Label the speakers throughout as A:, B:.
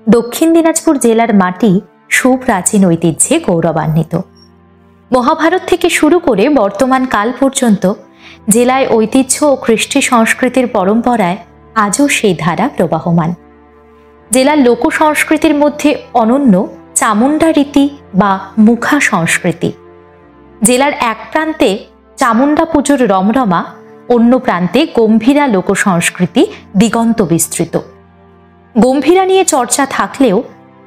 A: দক্ষিণ দিনাজপুর জেলার মাটি সুপ্রাচীন ঐতিহ্যে গৌরবান্বিত। মহাভারত থেকে শুরু করে বর্তমান কাল পর্যন্ত জেলায় ঐতিহ্য ও কৃষ্টি সংস্কৃতির পরম্পরায় আজও সেই ধারা প্রবাহমান। জেলার লোক সংস্কৃতির মধ্যে অনন্য চামুণ্ডা রীতি বা মুখা সংস্কৃতি। জেলার এক প্রান্তে চামুণ্ডা পুজোর রমরমা, অন্য প্রান্তে গম্ভীরা লোক সংস্কৃতি দিগন্ত বিস্তৃত। গম্ভীরা নিয়ে চর্চা থাকলেও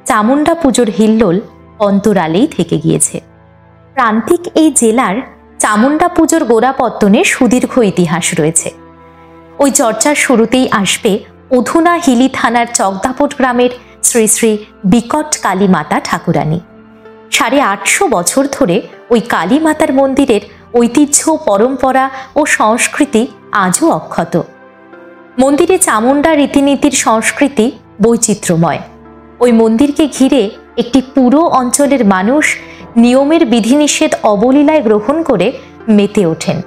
A: চামুণ্ডা পুজোর হিল্লোল অন্তরালেই থেকে গিয়েছে। প্রান্তিক এই জেলার চামুণ্ডা পুজোর গোড়াপত্তনে সুদীর্ঘ ইতিহাস রয়েছে। ওই চর্চার শুরুতেই আসবে অধুনা হিলি থানার চকদাপট গ্রামের শ্রী শ্রী বিকট কালী মাতা ঠাকুরানী। 850 বছর ধরে ওই কালী মাতার মন্দিরের ঐতিহ্য, পরম্পরা ও সংস্কৃতি আজও অক্ষত। মন্দিরে চামুণ্ডা রীতিনীতির সংস্কৃতি বৈচিত্র্যময়। ওই মন্দিরকে ঘিরে একটি পুরো অঞ্চলের মানুষ নিয়মের বিধিনিষেধ অবলীলায় গ্রহণ করে মেতে ওঠেন।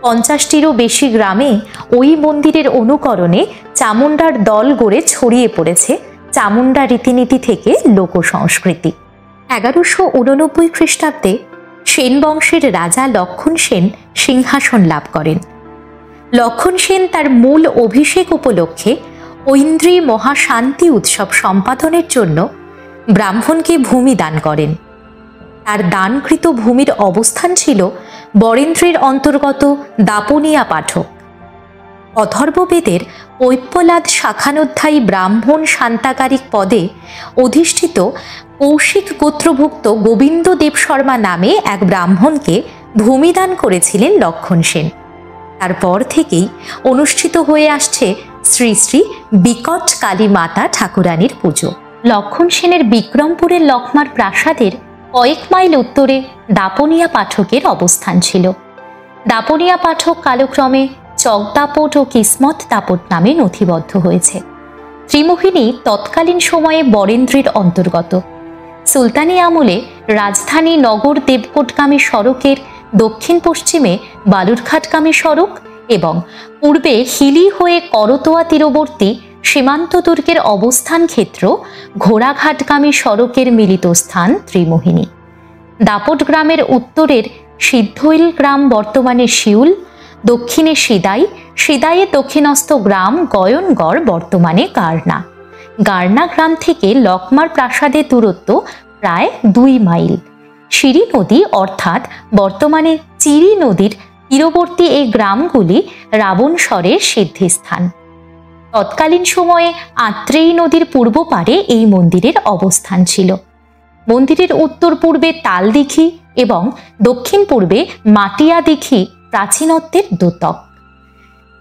A: 50টিরও বেশি গ্রামে ওই মন্দিরের অনুকরণে চামুণ্ডার দল গড়ে ছড়িয়ে পড়েছে চামুণ্ডা রীতিনীতি থেকে লোক সংস্কৃতি। 1189 খ্রিস্টাব্দে সেন বংশের রাজা লক্ষণ সেন সিংহাসন লাভ করেন। লক্ষণ সেন তার মূল অভিষেক উপলক্ষে ঐন্দ্রী মহাশান্তি উৎসব সম্পাদনের জন্য ব্রাহ্মণকে ভূমি দান করেন। তার দানকৃত ভূমির অবস্থান ছিল বরেন্দ্রের অন্তর্গত দাপনিয়া পাঠক। অথর্ববেদের ঐপ্যলাদ শাখানুধ্যায়ী ব্রাহ্মণ শান্তাকারিক পদে অধিষ্ঠিত কৌশিক গোত্রভুক্ত গোবিন্দ দেব শর্মা নামে এক ব্রাহ্মণকে ভূমিদান করেছিলেন লক্ষণ সেন। তারপর থেকেই অনুষ্ঠিত হয়ে আসছে শ্রী শ্রী বিকট কালী মাতা ঠাকুরানীর পুজো। লক্ষণ সেনের বিক্রমপুরের লক্ষ্মার প্রাসাদের কয়েক মাইল উত্তরে দাপনিয়া পাঠকের অবস্থান ছিল। দাপনিয়া পাঠক কালক্রমে চকদাপট ও কিসমত দাপট নামে নথিবদ্ধ হয়েছে। ত্রিমোহিনী তৎকালীন সময়ে বরেন্দ্রের অন্তর্গত। সুলতানি আমলে রাজধানী নগর দেবকোটগামী সড়কের দক্ষিণ পশ্চিমে বালুরঘাটগামী সড়ক এবং পূর্বে হিলি হয়ে করতোয়া তীরবর্তী সীমান্ত দুর্গের অবস্থান ক্ষেত্র ঘোড়াঘাটগামী সড়কের মিলিত স্থান ত্রিমোহিনী। দাপট গ্রামের উত্তরের সিদ্ধইল গ্রাম বর্তমানে শিউল, দক্ষিণে সিদাই, সিদাইয়ের দক্ষিণস্থ গ্রাম গয়নগড় বর্তমানে গারনা। গারনা গ্রাম থেকে লক্ষ্মার প্রাসাদের দূরত্ব প্রায় 2 মাইল। সিরি নদী অর্থাৎ বর্তমানে চিরি নদীর তীরবর্তী এই গ্রামগুলি রাবণস্বরের সিদ্ধিস্থান। তৎকালীন সময়ে আত্রেয়ী নদীর পূর্ব পারে এই মন্দিরের অবস্থান ছিল। মন্দিরের উত্তর পূর্বে তালদিঘি এবং দক্ষিণ পূর্বে মাটিয়া দিঘি প্রাচীনত্বের দ্যোতক।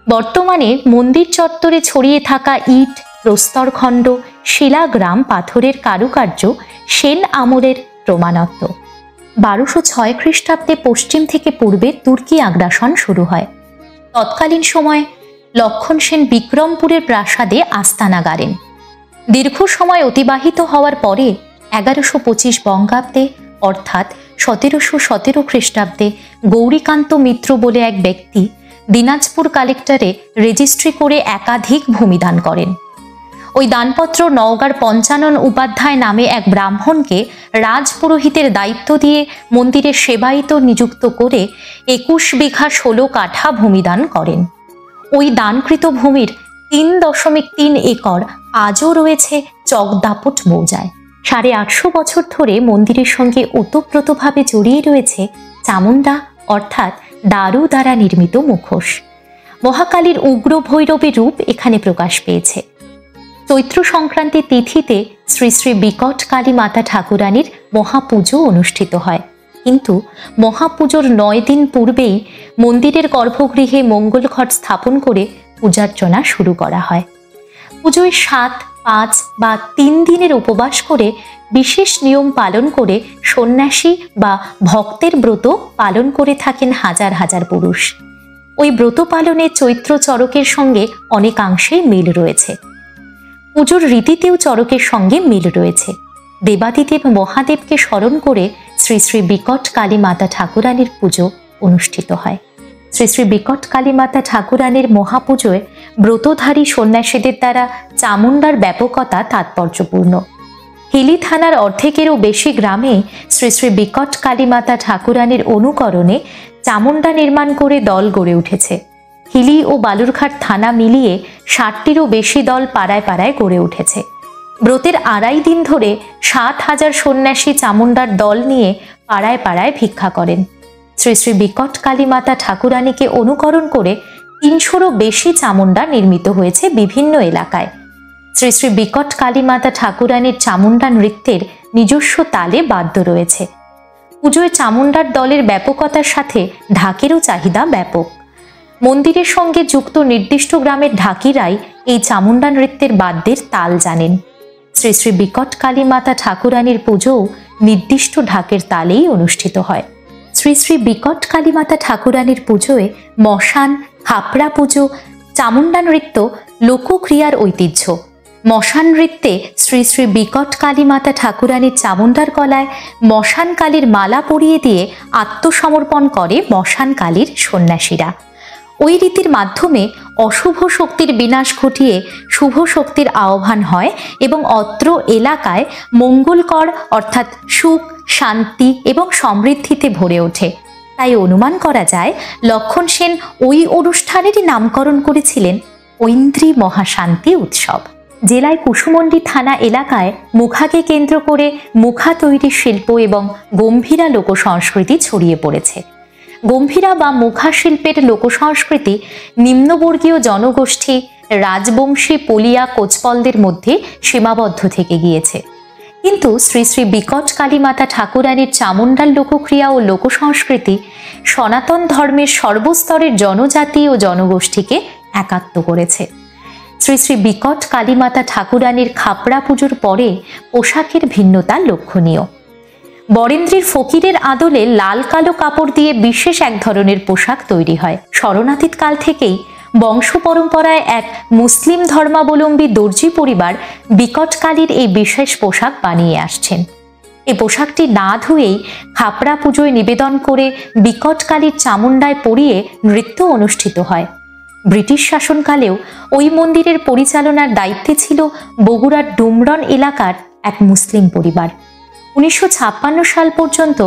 A: বর্তমানে মন্দির চত্বরে ছড়িয়ে থাকা ইট, প্রস্তরখণ্ড, শিলাগ্রাম, পাথরের কারুকার্য সেন আমলের প্রমাণত্ব। 1206 খ্রিস্টাব্দে পশ্চিম থেকে পূর্বে তুর্কি আগ্রাসন শুরু হয়। তৎকালীন সময়ে লক্ষণ সেন বিক্রমপুরের প্রাসাদে আস্তানা গাড়েন। দীর্ঘ সময় অতিবাহিত হওয়ার পরে 1125 বঙ্গাব্দে অর্থাৎ 1717 খ্রিস্টাব্দে গৌরীকান্ত মিত্র বলে এক ব্যক্তি দিনাজপুর কালেক্টরে রেজিস্ট্রি করে একাধিক ভূমিদান করেন। ওই দানপত্র নওগাঁর পঞ্চানন উপাধ্যায় নামে এক ব্রাহ্মণকে রাজপুরোহিতের দায়িত্ব দিয়ে মন্দিরের সেবায়িত নিযুক্ত করে 21 বিঘা 16 কাঠা ভূমিদান করেন। ওই দানকৃত ভূমির 3.3 একর আজও রয়েছে চকদাপট মৌজায়। 850 বছর ধরে মন্দিরের সঙ্গে ওতপ্রোতভাবে জড়িয়ে রয়েছে চামুণ্ডা অর্থাৎ দারু দ্বারা নির্মিত মুখোশ। মহাকালীর উগ্র ভৈরবী রূপ এখানে প্রকাশ পেয়েছে। চৈত্র সংক্রান্তি তিথিতে শ্রী শ্রী বিকট কালী মাতা ঠাকুরানীর মহাপুজো অনুষ্ঠিত হয়, কিন্তু মহাপুজোর 9 দিন পূর্বেই মন্দিরের গর্ভগৃহে মঙ্গল ঘট স্থাপন করে পূজার্চনা শুরু করা হয়। পুজোয় 7, 5 বা 3 দিনের উপবাস করে বিশেষ নিয়ম পালন করে সন্ন্যাসী বা ভক্তের ব্রত পালন করে থাকেন হাজার হাজার পুরুষ। ওই ব্রত পালনে চৈত্র চরকের সঙ্গে অনেকাংশেই মিল রয়েছে। পুজোর রীতিতেও চরকের সঙ্গে মিল রয়েছে। দেবাদিদেব মহাদেবকে স্মরণ করে শ্রী শ্রী বিকট কালী মাতা ঠাকুরানীর পুজো অনুষ্ঠিত হয়। শ্রী শ্রী বিকট কালীমাতা ঠাকুরানীর মহাপুজোয় ব্রতধারী সন্ন্যাসীদের দ্বারা চামুণ্ডার ব্যাপকতা তাৎপর্যপূর্ণ। হিলি থানার অর্ধেকেরও বেশি গ্রামে শ্রী শ্রী বিকট কালীমাতা ঠাকুরানীর অনুকরণে চামুণ্ডা নির্মাণ করে দল গড়ে উঠেছে। হিলি ও বালুরঘাট থানা মিলিয়ে 60টিরও বেশি দল পাড়ায় পাড়ায় গড়ে উঠেছে। ব্রতের 2.5 দিন ধরে 7,000 সন্ন্যাসী চামুণ্ডার দল নিয়ে পাড়ায় পাড়ায় ভিক্ষা করেন। শ্রী শ্রী বিকট কালীমাতা ঠাকুরানীকে অনুকরণ করে 300রও বেশি চামুণ্ডা নির্মিত হয়েছে বিভিন্ন এলাকায়। শ্রী শ্রী বিকট কালীমাতা ঠাকুরানীর চামুণ্ডা নৃত্যের নিজস্ব তালে বাদ্য রয়েছে। পুজোয় চামুণ্ডার দলের ব্যাপকতার সাথে ঢাকেরও চাহিদা ব্যাপক। মন্দিরের সঙ্গে যুক্ত নির্দিষ্ট গ্রামের ঢাকিরাই এই চামুণ্ডা নৃত্যের বাদ্যের তাল জানেন। শ্রী শ্রী বিকট কালীমাতা ঠাকুরানীর পুজোও নির্দিষ্ট ঢাকের তালেই অনুষ্ঠিত হয়। শ্রী শ্রী বিকট কালীমাতা ঠাকুরানীর পুজোয় মশান, খাপড়া পুজো, চামুণ্ডা নৃত্য লোকক্রিয়ার ঐতিহ্য। মশান নৃত্যে শ্রী শ্রী বিকট কালীমাতা ঠাকুরানীর চামুণ্ডার গলায় মশান কালীর মালা পরিয়ে দিয়ে আত্মসমর্পণ করে মশান কালীর সন্ন্যাসীরা। ওই রীতির মাধ্যমে অশুভ শক্তির বিনাশ ঘটিয়ে শুভ শক্তির আহ্বান হয় এবং অত্র এলাকায় মঙ্গলকর অর্থাৎ সুখ, শান্তি এবং সমৃদ্ধিতে ভরে ওঠে। তাই অনুমান করা যায় লক্ষণ সেন ওই অনুষ্ঠানেরই নামকরণ করেছিলেন ঐন্দ্রী মহাশান্তি উৎসব। জেলায় কুসুমন্ডি থানা এলাকায় মুখাকে কেন্দ্র করে মুখা তৈরির শিল্প এবং গম্ভীরা লোকসংস্কৃতি ছড়িয়ে পড়েছে। গম্ভীরা বা মুখা শিল্পের লোকসংস্কৃতি নিম্নবর্গীয় জনগোষ্ঠী, রাজবংশী পলিয়া কোচপলদের মধ্যে সীমাবদ্ধ থেকে গিয়েছে। কিন্তু শ্রী শ্রী বিকট কালীমাতা ঠাকুরানীর চামুণ্ডার লোকক্রিয়া ও লোকসংস্কৃতি সনাতন ধর্মের সর্বস্তরের জনজাতি ও জনগোষ্ঠীকে একাত্ম করেছে। শ্রী শ্রী বিকট কালীমাতা ঠাকুরানীর খাপড়া পুজোর পরে পোশাকের ভিন্নতা লক্ষণীয়। বরেন্দ্রীর ফকিরের আদলে লাল কালো কাপড় দিয়ে বিশেষ এক ধরনের পোশাক তৈরি হয়। শরণাতীত কাল থেকেই বংশ পরম্পরায় এক মুসলিম ধর্মাবলম্বী দর্জি পরিবার বিকট কালীর এই বিশেষ পোশাক বানিয়ে আসছেন। এই পোশাকটি না ধুয়েই খাপড়া পুজোয় নিবেদন করে বিকট কালীর চামুণ্ডায় পরিয়ে নৃত্য অনুষ্ঠিত হয়। ব্রিটিশ শাসনকালেও ওই মন্দিরের পরিচালনার দায়িত্বে ছিল বগুড়ার ডুমরন এলাকার এক মুসলিম পরিবার। 1956 সাল পর্যন্ত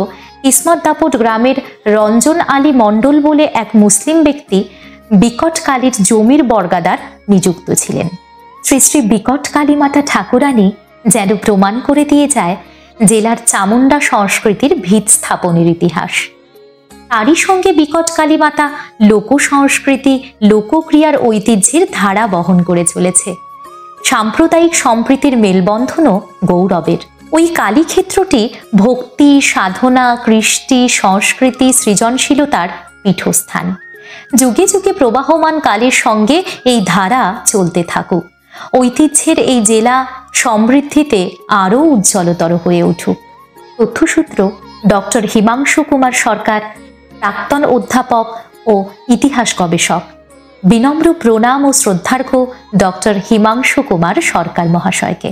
A: কিসমত দাপট গ্রামের রঞ্জন আলী মণ্ডল বলে এক মুসলিম ব্যক্তি বিকট কালীর জমির বর্গাদার নিযুক্ত ছিলেন। শ্রী শ্রী বিকট কালীমাতা ঠাকুরানী যেন প্রমাণ করে দিয়ে যায় জেলার চামুণ্ডা সংস্কৃতির ভিত স্থাপনের ইতিহাস। তারই সঙ্গে বিকট কালীমাতা লোক সংস্কৃতি, লোকক্রিয়ার ঐতিহ্যের ধারা বহন করে চলেছে। সাম্প্রদায়িক সম্প্রীতির মেলবন্ধনও গৌরবের। ওই কালীক্ষেত্রটি ভক্তি, সাধনা, কৃষ্টি, সংস্কৃতি, সৃজনশীলতার পীঠস্থান। যুগে যুগে প্রবাহমান কালের সঙ্গে এই ধারা চলতে থাকুক। ঐতিহ্যের এই জেলা সমৃদ্ধিতে আরও উজ্জ্বলতর হয়ে উঠুক। তথ্যসূত্র ডক্টর হিমাংশু কুমার সরকার, প্রাক্তন অধ্যাপক ও ইতিহাস গবেষক। বিনম্র প্রণাম ও শ্রদ্ধার্ঘ্য ডক্টর হিমাংশু কুমার সরকার মহাশয়কে।